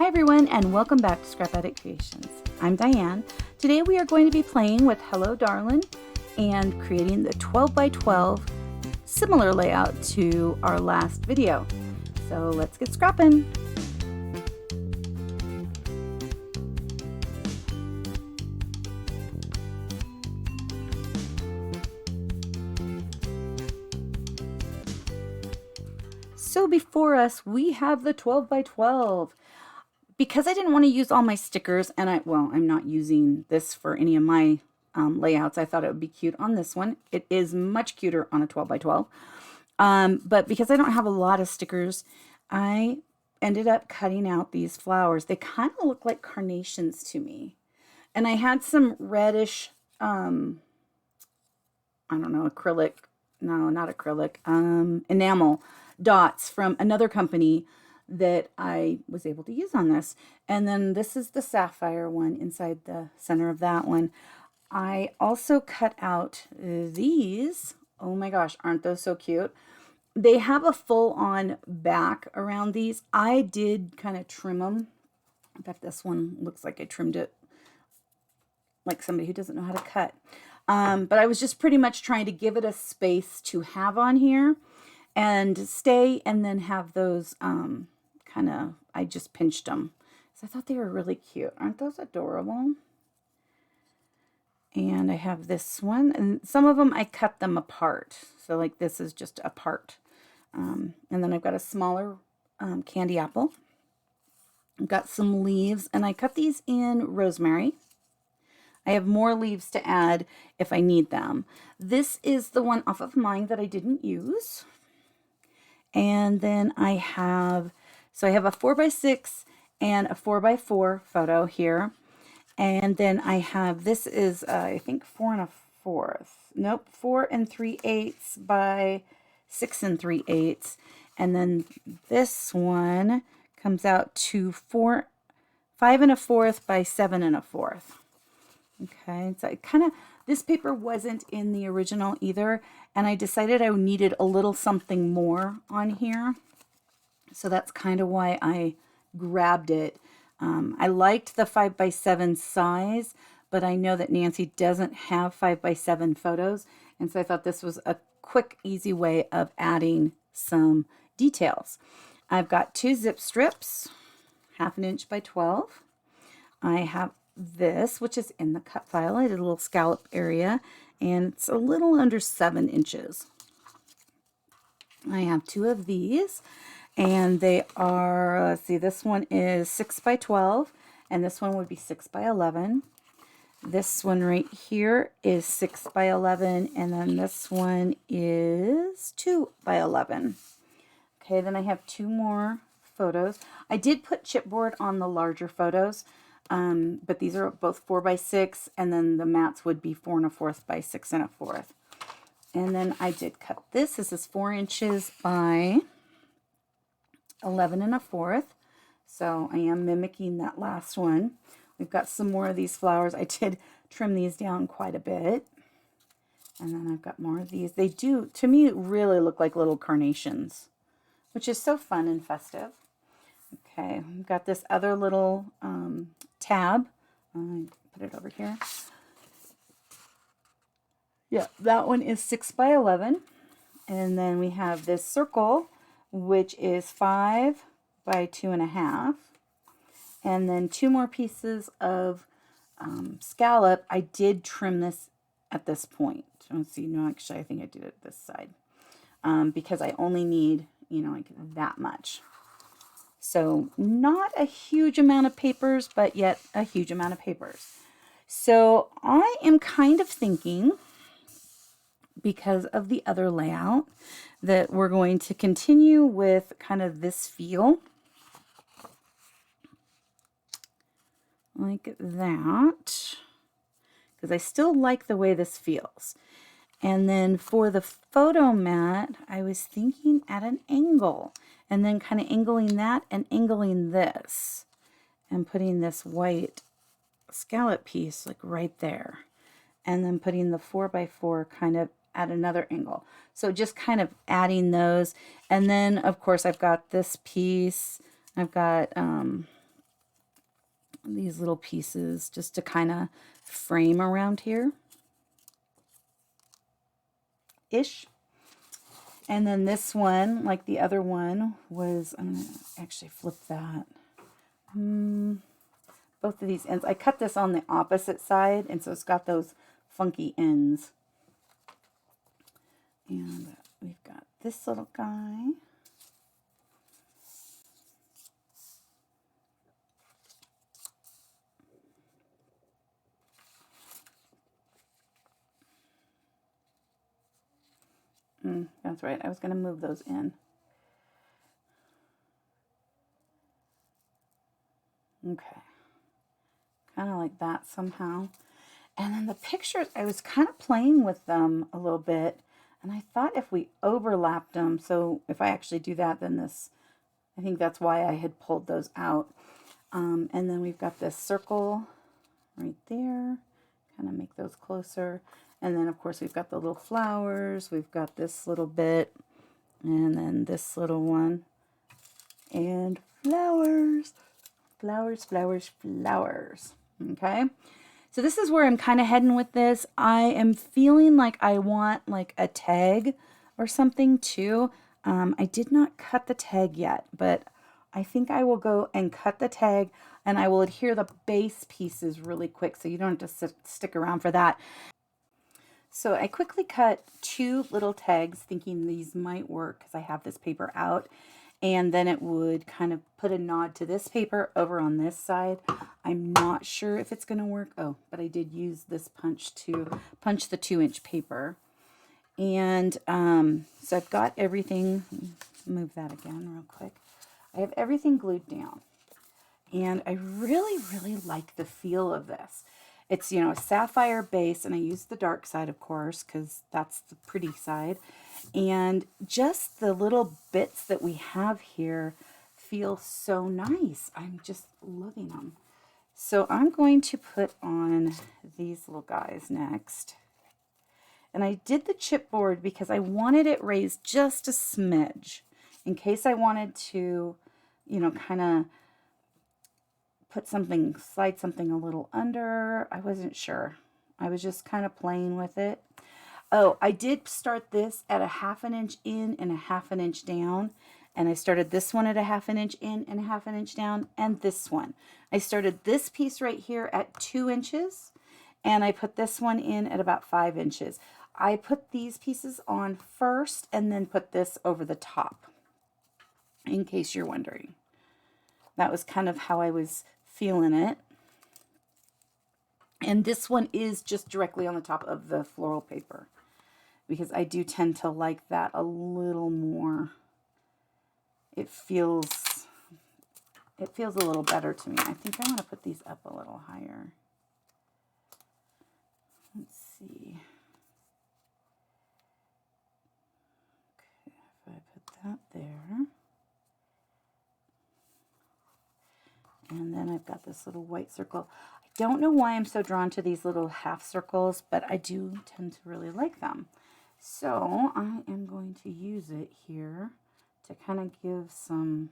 Hi everyone, and welcome back to Scrap Addict Creations. I'm Diane. Today we are going to be playing with Hello Darlin and creating the 12 by 12 similar layout to our last video. So let's get scrapping. So before us we have the 12 by 12. Because I didn't want to use all my stickers, and I'm not using this for any of my layouts. I thought it would be cute on this one. It is much cuter on a 12 by 12. But because I don't have a lot of stickers, I ended up cutting out these flowers. They kind of look like carnations to me. And I had some reddish, I don't know, acrylic, no, not acrylic, enamel dots from another company that I was able to use on this. And then this is the Sapphire one inside the center of that one. I also cut out these. Oh my gosh, aren't those so cute? They have a full-on back around these. I did kind of trim them. In fact, this one looks like I trimmed it like somebody who doesn't know how to cut. But I was just pretty much trying to give it a space to have on here and stay, and then have those I just pinched them. So I thought they were really cute. Aren't those adorable? And I have this one, and some of them I cut them apart. So like this is just a part. And then I've got a smaller candy apple. I've got some leaves, and I cut these in rosemary. I have more leaves to add if I need them. This is the one off of mine that I didn't use. And then I have a 4x6 and a 4x4 photo here. And then I have, this is, I think 4 1/4. Nope, 4 3/8 by 6 3/8. And then this one comes out to 5 1/4 by 7 1/4. Okay, so this paper wasn't in the original either, and I decided I needed a little something more on here. So that's kind of why I grabbed it. I liked the 5x7 size, but I know that Nancy doesn't have 5x7 photos, and so I thought this was a quick, easy way of adding some details. I've got 2 zip strips, 1/2 inch by 12. I have this, which is in the cut file. I did a little scallop area, and it's a little under 7 inches. I have 2 of these, and they are, let's see, this one is 6 by 12, and this one would be 6 by 11. This one right here is 6 by 11, and then this one is 2 by 11. Okay, then I have 2 more photos. I did put chipboard on the larger photos, but these are both 4x6, and then the mats would be 4 1/4 by 6 1/4. And then I did cut this. This is 4 inches by 11 1/4. So I am mimicking that last one. We've got some more of these flowers. I did trim these down quite a bit. And then I've got more of these. They do, to me, really look like little carnations, which is so fun and festive. Okay, we've got this other little tab. I put it over here. Yeah, that one is 6 by 11. And then we have this circle, which is 5 by 2 1/2. And then 2 more pieces of scallop. I did trim this at this point. Let's see, no, actually, I think I did it this side. Because I only need, like that much. So not a huge amount of papers, but yet a huge amount of papers. So I am kind of thinking, because of the other layout, that we're going to continue with kind of this feel. Like that. Because I still like the way this feels. And then for the photo mat, I was thinking at an angle. And then kind of angling that and angling this. And putting this white scallop piece like right there. And then putting the 4x4 kind of at another angle. So just kind of adding those. And then, of course, I've got this piece. I've got these little pieces just to kind of frame around here. Ish. And then this one, like the other one, was, I'm going to actually flip that. Both of these ends. I cut this on the opposite side, and so it's got those funky ends. And we've got this little guy. That's right. I was going to move those in. Okay. Kind of like that somehow. And then the pictures, I was kind of playing with them a little bit. And I thought if we overlapped them, so if I actually do that, then this, I think that's why I had pulled those out. And then we've got this circle right there. Kind of make those closer. And then, of course, we've got the little flowers. We've got this little bit. And then this little one. And flowers. Flowers, flowers, flowers. Okay. So this is where I'm kind of heading with this. I am feeling like I want like a tag or something too. I did not cut the tag yet, but I think I will go and cut the tag, and I will adhere the base pieces really quick so you don't have to stick around for that. So I quickly cut 2 little tags thinking these might work because I have this paper out. And then it would kind of put a nod to this paper over on this side. I'm not sure if it's going to work. Oh, but I did use this punch to punch the 2-inch paper. And so I've got everything. Move that again real quick. I have everything glued down. And I really, really like the feel of this. It's, you know, a sapphire base, and I used the dark side, of course, because that's the pretty side. And just the little bits that we have here feel so nice. I'm just loving them. So I'm going to put on these little guys next. And I did the chipboard because I wanted it raised just a smidge in case I wanted to, you know, kind of put something, slide something a little under. I wasn't sure. I was just kind of playing with it. Oh, I did start this at a 1/2 inch in and a 1/2 inch down. And I started this one at a 1/2 inch in and a 1/2 inch down, and this one. I started this piece right here at 2 inches, and I put this one in at about 5 inches. I put these pieces on first and then put this over the top, in case you're wondering. That was kind of how I was feeling it. And this one is just directly on the top of the floral paper, because I do tend to like that a little more. It feels a little better to me. I think I want to put these up a little higher. Let's see. Okay, if I put that there. And then I've got this little white circle. I don't know why I'm so drawn to these little half circles, but I do tend to really like them. So I am going to use it here to kind of give some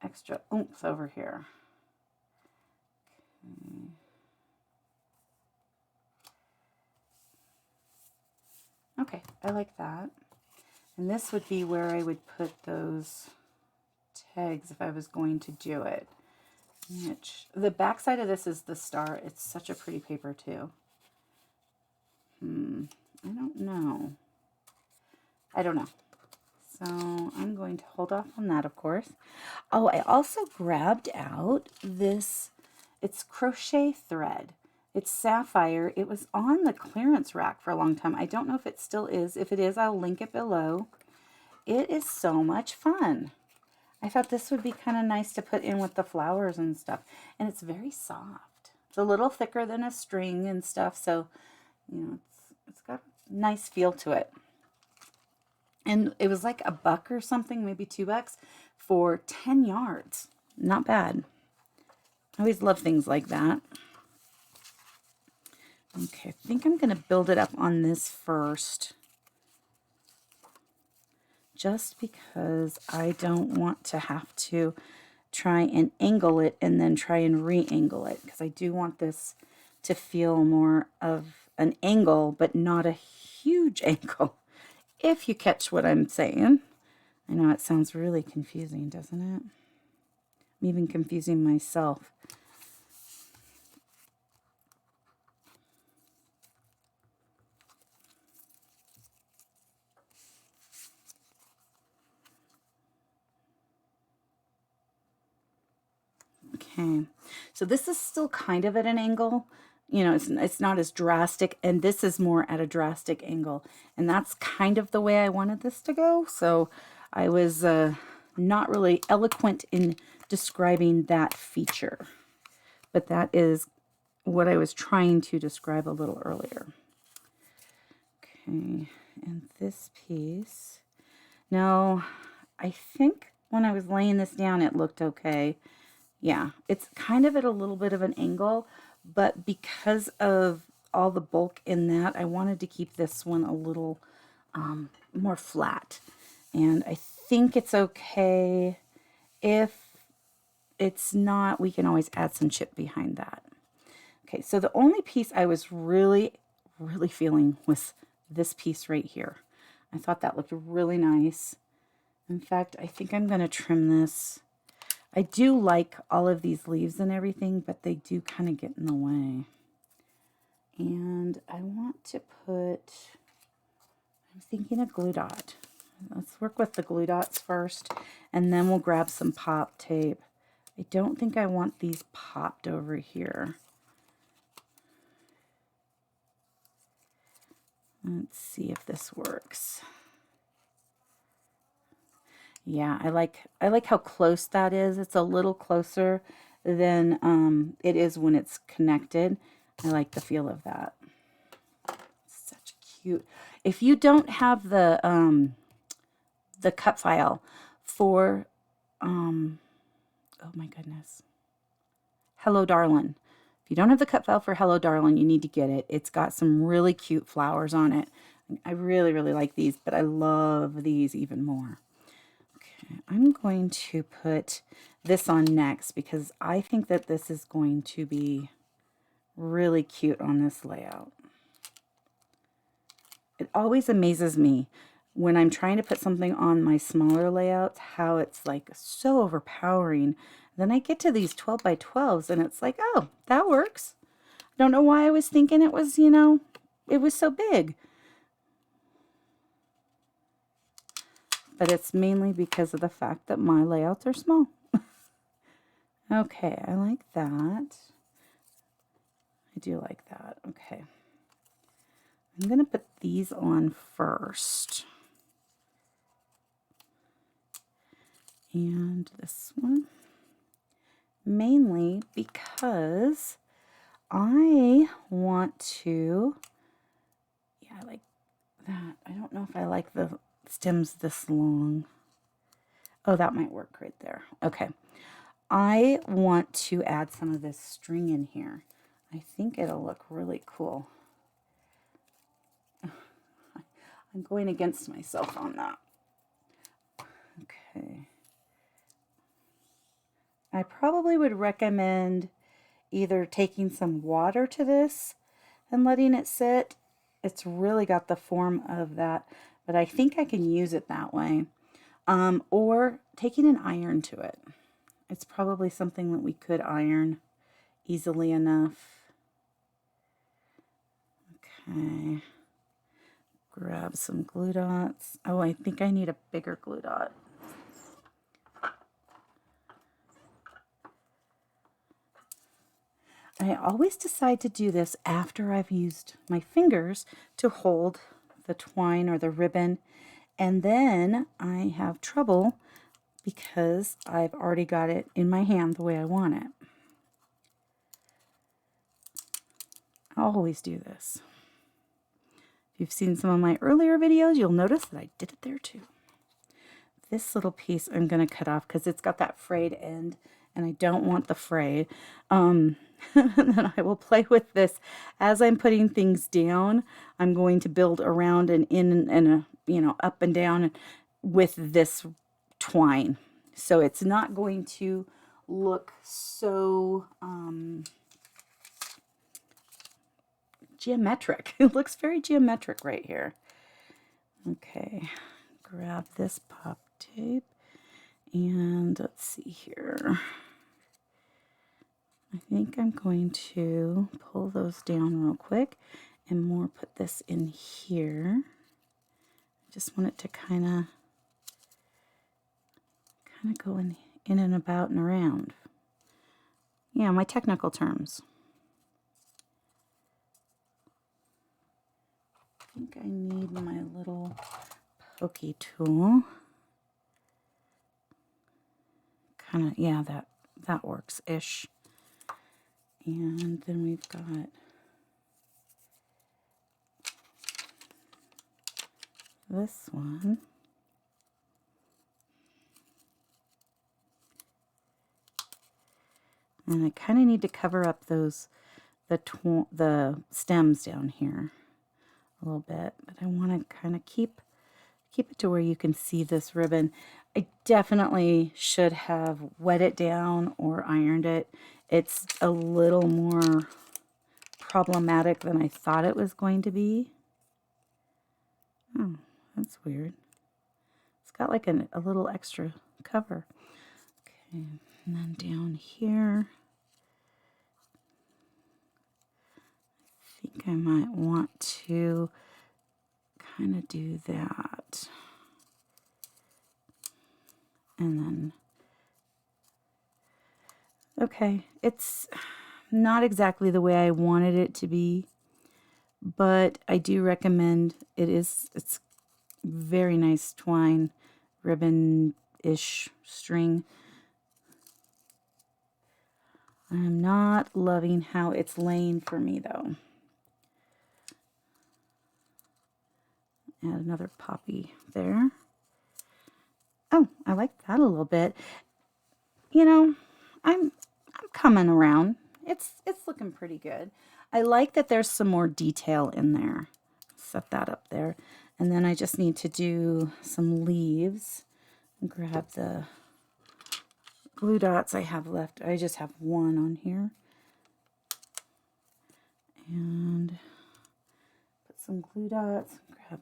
extra oomph over here. Okay, I like that. And this would be where I would put those tags if I was going to do it. Which, the back side of this is the star. It's such a pretty paper too. I don't know. So I'm going to hold off on that, of course. Oh, I also grabbed out this, it's crochet thread. It's Sapphire. It was on the clearance rack for a long time. I don't know if it still is. If it is, I'll link it below. It is so much fun. I thought this would be kind of nice to put in with the flowers and stuff. And it's very soft. It's a little thicker than a string and stuff. So, you know, it's got a nice feel to it. And it was like $1 or something, maybe $2 for 10 yards. Not bad. I always love things like that. Okay, I think I'm going to build it up on this first. Just because I don't want to have to try and angle it and then try and re-angle it, because I do want this to feel more of an angle, but not a huge angle, if you catch what I'm saying. I know it sounds really confusing, doesn't it? I'm even confusing myself. Okay, so this is still kind of at an angle. You know, it's not as drastic, and this is more at a drastic angle. And that's kind of the way I wanted this to go. So I was not really eloquent in describing that feature. But that is what I was trying to describe a little earlier. Okay, and this piece. Now, I think when I was laying this down, it looked okay. Yeah, it's kind of at a little bit of an angle, but because of all the bulk in that, I wanted to keep this one a little more flat. And I think it's okay. If it's not, we can always add some chip behind that. Okay, so the only piece I was really feeling was this piece right here. I thought that looked really nice. In fact, I think I'm going to trim this. I do like all of these leaves and everything, but they do kind of get in the way. And I want to put, I'm thinking a glue dot. Let's work with the glue dots first, and then we'll grab some pop tape. I don't think I want these popped over here. Let's see if this works. Yeah, I like how close that is. It's a little closer than it is when it's connected. I like the feel of that. Such cute. If you don't have the cut file for oh my goodness, Hello Darlin. If you don't have the cut file for Hello Darlin, you need to get it. It's got some really cute flowers on it. I really like these, but I love these even more. I'm going to put this on next because I think that this is going to be really cute on this layout. It always amazes me when I'm trying to put something on my smaller layouts, how it's like so overpowering. Then I get to these 12 by 12s and it's like, oh, that works. I don't know why I was thinking it was, you know, it was so big. But it's mainly because of the fact that my layouts are small. Okay, I like that. I do like that. Okay. I'm going to put these on first. And this one. Mainly because I want to, yeah, I like that. I don't know if I like the stems this long. Oh, that might work right there. Okay. I want to add some of this string in here. I think it'll look really cool. I'm going against myself on that. Okay. I probably would recommend either taking some water to this and letting it sit. It's really got the form of that, but I think I can use it that way. Or taking an iron to it. It's probably something that we could iron easily enough. Okay. Grab some glue dots. Oh, I think I need a bigger glue dot. I always decide to do this after I've used my fingers to hold the twine or the ribbon, and then I have trouble because I've already got it in my hand the way I want it. I always do this. If you've seen some of my earlier videos, you'll notice that I did it there too. This little piece I'm going to cut off because it's got that frayed end, and I don't want the fray. And then I will play with this as I'm putting things down. I'm going to build around and in and you know, up and down with this twine. So it's not going to look so geometric. It looks very geometric right here. Okay, grab this pop tape and let's see here. I think I'm going to pull those down real quick and more put this in here. I just want it to kind of go in and about and around. Yeah, my technical terms. I think I need my little pokey tool. Kind of, yeah, that works-ish. And then we've got this one. And I kind of need to cover up those the stems down here a little bit, but I want to kind of keep it to where you can see this ribbon. I definitely should have wet it down or ironed it. It's a little more problematic than I thought it was going to be. Oh, that's weird. It's got like a little extra cover. Okay, and then down here, I think I might want to kind of do that. And then, okay, it's not exactly the way I wanted it to be, but I do recommend it's very nice twine, ribbon-ish string. I'm not loving how it's laying for me though. Add another poppy there. Oh, I like that a little bit. You know, I'm coming around. It's looking pretty good. I like that there's some more detail in there. Set that up there. And then I just need to do some leaves. Grab the glue dots I have left. I just have one on here. And put some glue dots. Grab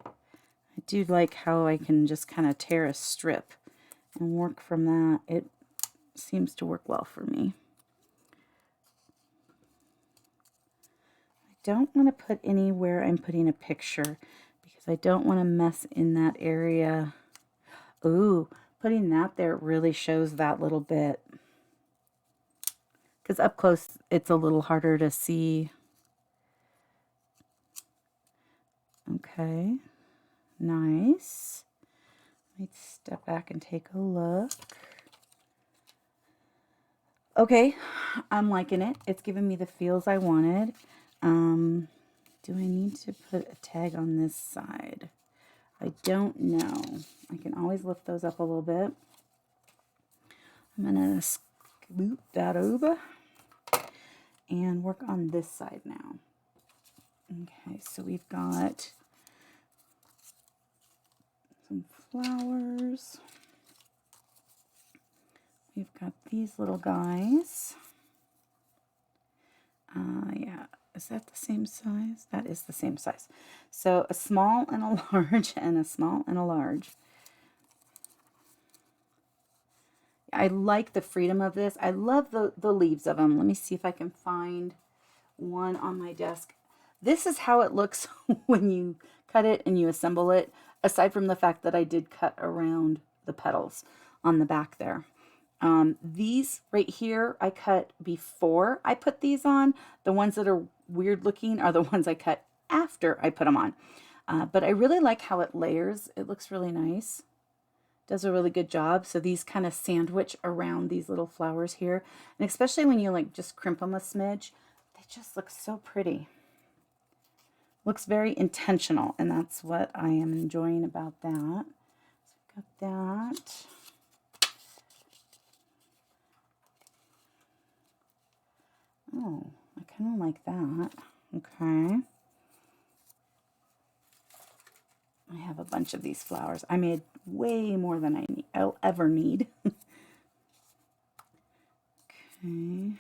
I do like how I can just kind of tear a strip and work from that. It seems to work well for me. I don't want to put anywhere I'm putting a picture because I don't want to mess in that area. Ooh, putting that there really shows that little bit. Because up close, it's a little harder to see. Okay, nice. Let's step back and take a look. Okay, I'm liking it. It's giving me the feels I wanted. Do I need to put a tag on this side? I don't know. I can always lift those up a little bit. I'm going to scoop that over and work on this side now. Okay, so we've got some flowers. We've got these little guys. Yeah, is that the same size? That is the same size. So a small and a large and a small and a large. I like the freedom of this. I love the leaves of them. Let me see if I can find one on my desk. This is how it looks when you cut it and you assemble it, aside from the fact that I did cut around the petals on the back there. These right here I cut before I put these on. The ones that are weird looking are the ones I cut after I put them on. But I really like how it layers. It looks really nice. Does a really good job. So these kind of sandwich around these little flowers here. And especially when you like just crimp them a smidge, they just look so pretty. Looks very intentional, and that's what I am enjoying about that. So got that. Oh, I kind of like that. Okay. I have a bunch of these flowers. I made way more than I'll ever need. Okay.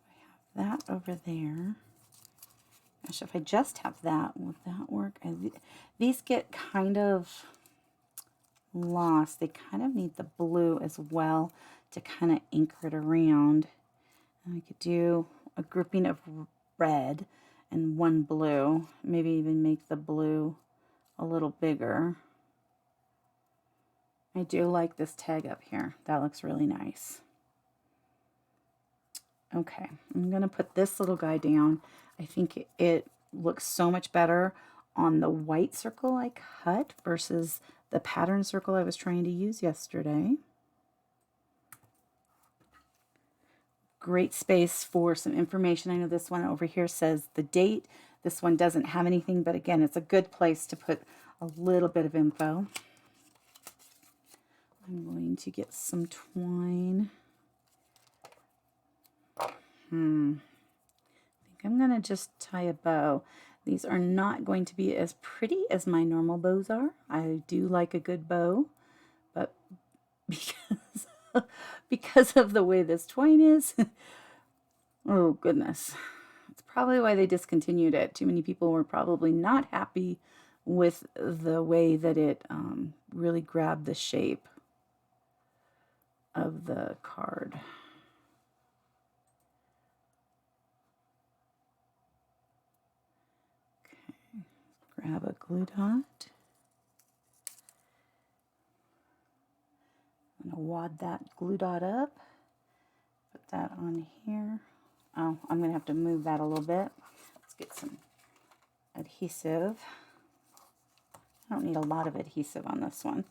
I have that over there. Gosh, if I just have that, would that work? These get kind of lost. They kind of need the blue as well to kind of anchor it around. And I could do a grouping of red and one blue. Maybe even make the blue a little bigger. I do like this tag up here. That looks really nice. Okay, I'm going to put this little guy down. I think it looks so much better on the white circle I cut versus the pattern circle I was trying to use yesterday. Great space for some information. I know this one over here says the date. This one doesn't have anything, but again, it's a good place to put a little bit of info. I'm going to get some twine. I think I'm going to just tie a bow. These are not going to be as pretty as my normal bows are. I do like a good bow, but because of the way this twine is, oh goodness. It's probably why they discontinued it. Too many people were probably not happy with the way that it really grabbed the shape of the card. Okay, grab a glue dot. I'm going to wad that glue dot up, put that on here. Oh, I'm going to have to move that a little bit. Let's get some adhesive. I don't need a lot of adhesive on this one.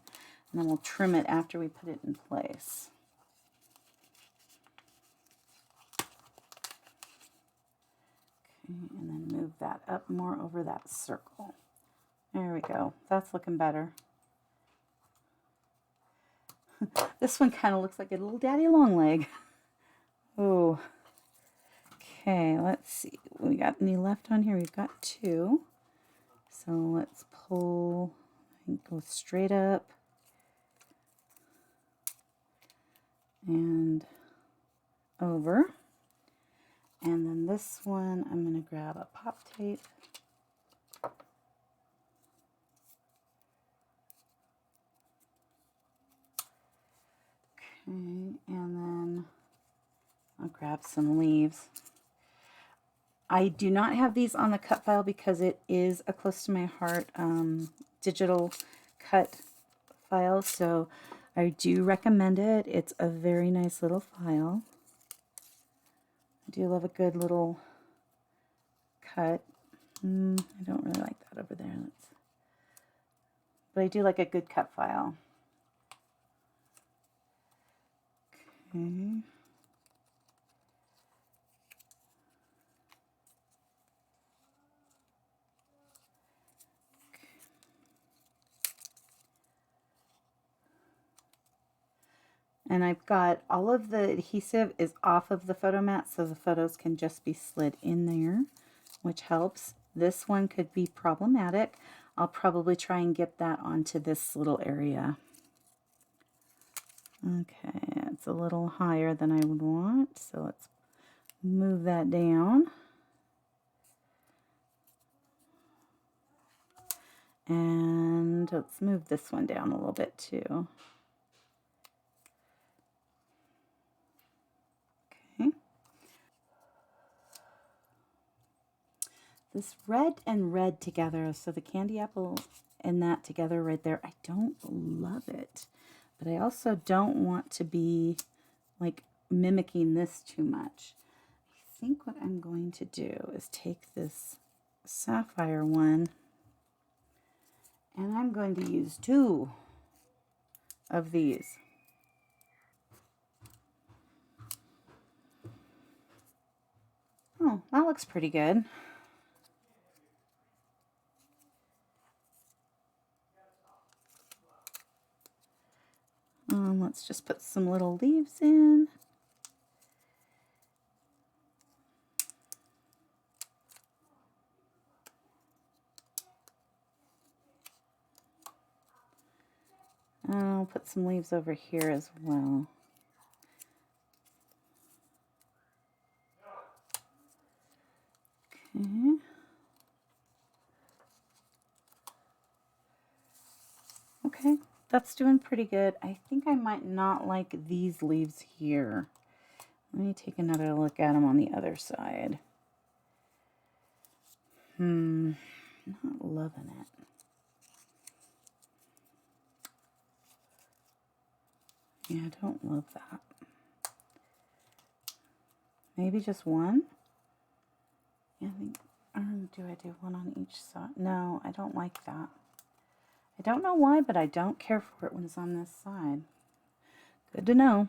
And then we'll trim it after we put it in place. Okay, and then move that up more over that circle. There we go. That's looking better. This one kind of looks like a little daddy long leg. Oh. Okay, let's see. We got any left on here? We've got two. So let's pull and go straight up and over. And then this one, I'm going to grab a pop tape. Okay, and then I'll grab some leaves. I do not have these on the cut file because it is a close to my heart digital cut file, so I do recommend it. It's a very nice little file. I do love a good little cut. I don't really like that over there. But I do like a good cut file. Okay. And I've got all of the adhesive is off of the photo mat, so the photos can just be slid in there, which helps. This one could be problematic. I'll probably try and get that onto this little area. Okay, it's a little higher than I would want, so let's move that down. And let's move this one down a little bit too. Okay. This red and red together, so the candy apple and that together right there, I don't love it. But I also don't want to be like mimicking this too much. I think what I'm going to do is take this sapphire one and I'm going to use two of these. Oh, that looks pretty good. Let's just put some little leaves in. I'll put some leaves over here as well. Okay. Okay, that's doing pretty good. I think I might not like these leaves here. Let me take another look at them on the other side. Not loving it. Yeah, I don't love that. Maybe just one? Yeah, I think, do I do one on each side? No, I don't like that. I don't know why, but I don't care for it when it's on this side. Good to know.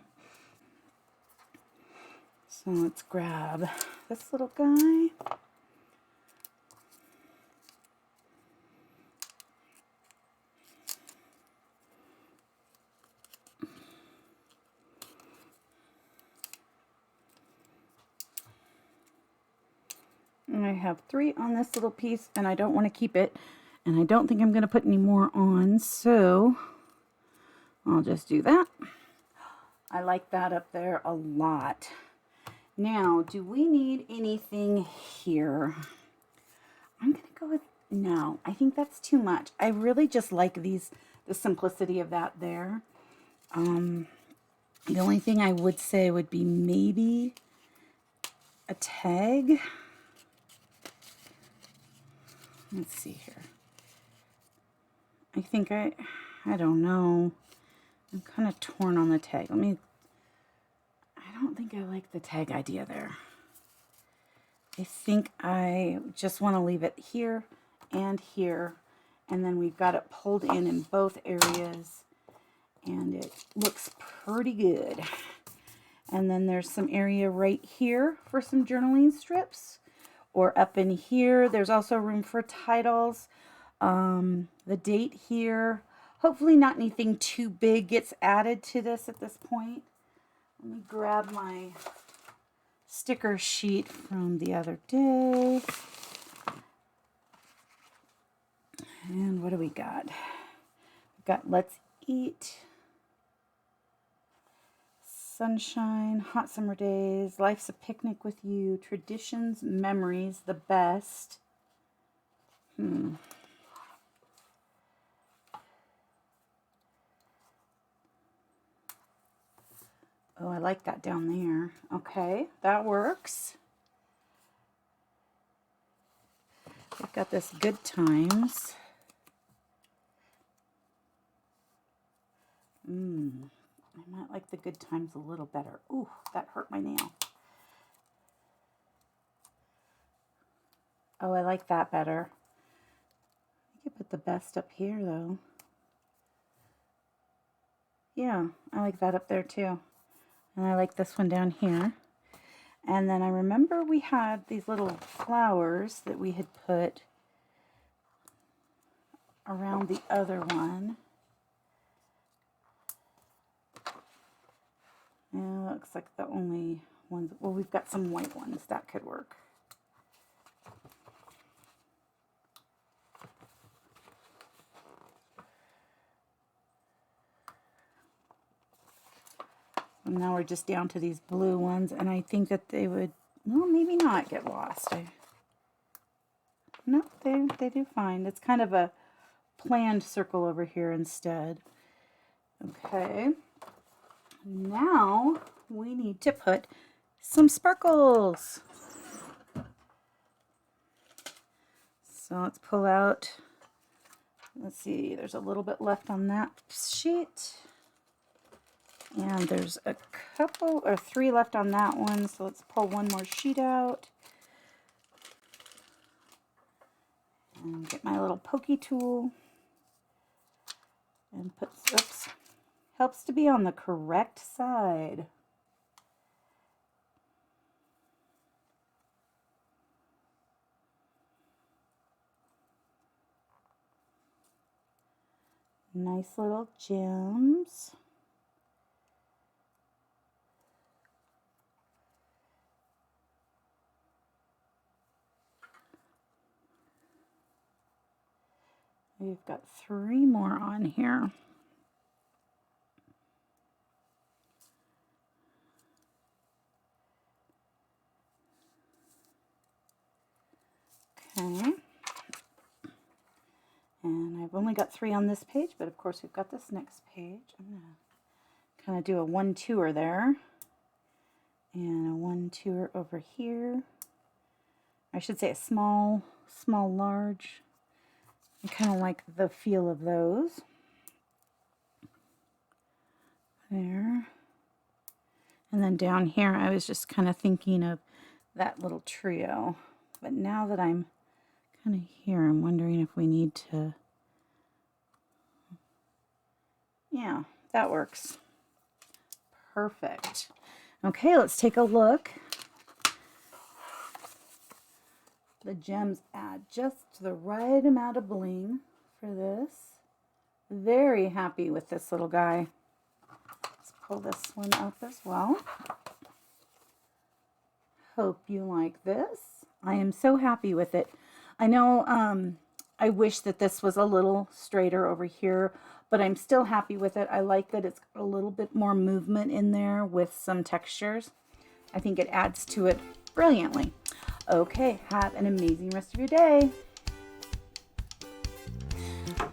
So let's grab this little guy. And I have 3 on this little piece, and I don't want to keep it. And I don't think I'm going to put any more on, so I'll just do that. I like that up there a lot. Now, do we need anything here? I'm going to go with, no, I think that's too much. I really just like these, the simplicity of that there. The only thing I would say would be maybe a tag. Let's see here. I think I don't know. I'm kind of torn on the tag. I don't think I like the tag idea there. I think I just want to leave it here and here. And then we've got it pulled in both areas. And it looks pretty good. And then there's some area right here for some journaling strips. Or up in here, there's also room for titles. The date here. Hopefully not anything too big gets added to this at this point. Let me grab my sticker sheet from the other day. And what do we got? We've got Let's Eat, Sunshine, Hot Summer Days, Life's a Picnic with You, Traditions, Memories, The Best. Oh, I like that down there. Okay, that works. We've got this Good Times. I might like the Good Times a little better. Ooh, that hurt my nail. Oh, I like that better. I could put The Best up here, though. Yeah, I like that up there, too. And I like this one down here. And then I remember we had these little flowers that we had put around the other one. Yeah, looks like the only ones. Well, we've got some white ones. That could work. And now we're just down to these blue ones, and I think that they would, well, maybe not get lost. No, they do fine. It's kind of a planned circle over here instead. Okay. Now we need to put some sparkles. So let's pull out, let's see, there's a little bit left on that sheet. And there's a couple or 3 left on that one, so let's pull one more sheet out. And get my little pokey tool. And put, oops, helps to be on the correct side. Nice little gems. We've got 3 more on here. got 3 on this page, but of course we've got this next page. I'm going to kind of do a 1-2er there. And a 1-2er over here. I should say a small, large. I kind of like the feel of those. There. And then down here, I was just kind of thinking of that little trio. But now that I'm kind of here, I'm wondering if we need to... Yeah, that works. Perfect. Okay, let's take a look. The gems add just the right amount of bling for this. Very happy with this little guy. Let's pull this one up as well. Hope you like this. I am so happy with it. I know I wish that this was a little straighter over here, but I'm still happy with it. I like that it's got a little bit more movement in there with some textures. I think it adds to it brilliantly. Okay, have an amazing rest of your day.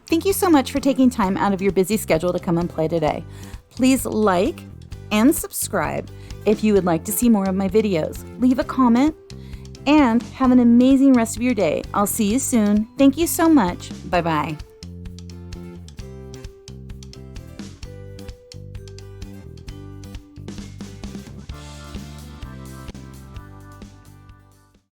Thank you so much for taking time out of your busy schedule to come and play today. Please like and subscribe if you would like to see more of my videos. Leave a comment and have an amazing rest of your day. I'll see you soon. Thank you so much. Bye-bye.